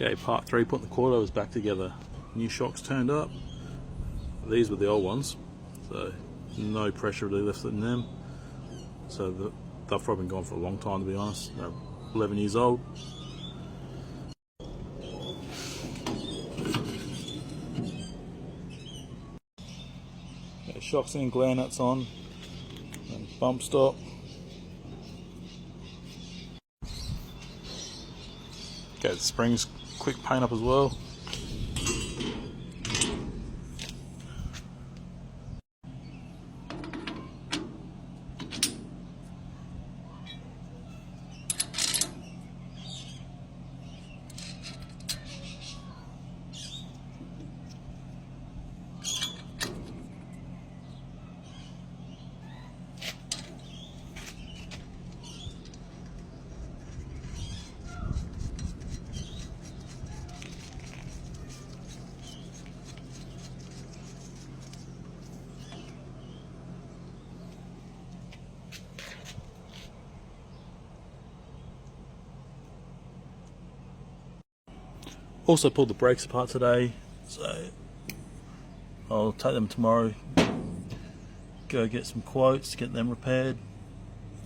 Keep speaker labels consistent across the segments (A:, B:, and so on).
A: Okay, part 3, putting the coilovers back together. New shocks turned up. These were the old ones, so no pressure really left in them. So they've probably been gone for a long time, to be honest. They're 11 years old. Okay, shocks in, glare nuts on, and bump stop. Okay, the springs, quick paint up as well. Also pulled the brakes apart today, so I'll take them tomorrow, go get some quotes to get them repaired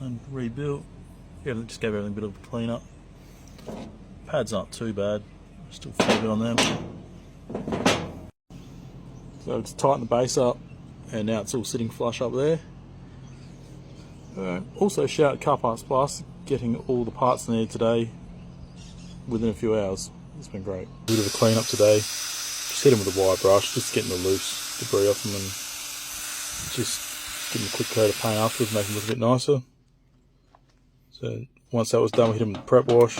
A: and rebuilt. Yeah, just gave everything a bit of a clean up. Pads aren't too bad, still feel good on them. So it's tightened the base up and now it's all sitting flush up there. Also shout out Car Parts Plus, getting all the parts needed today within a few hours. It's been great. A bit of a clean up today. Just hit them with a wire brush, just getting the loose debris off them and just give them a quick coat of paint afterwards, make them look a bit nicer. So once that was done, we hit them with prep wash.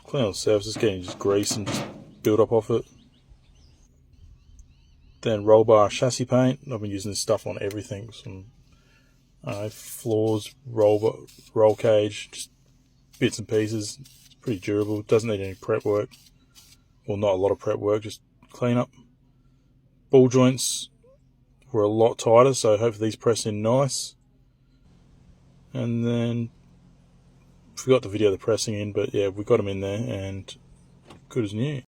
A: Clean all the surfaces, getting just grease and just build up off it. Then roll bar chassis paint. I've been using this stuff on everything, some floors, roll cage, just bits and pieces. It's pretty durable, doesn't need any prep work, well, not a lot of prep work, just clean up. Ball joints were a lot tighter, so hopefully these press in nice. And then forgot the video of the pressing in, but yeah, we got them in there and good as new.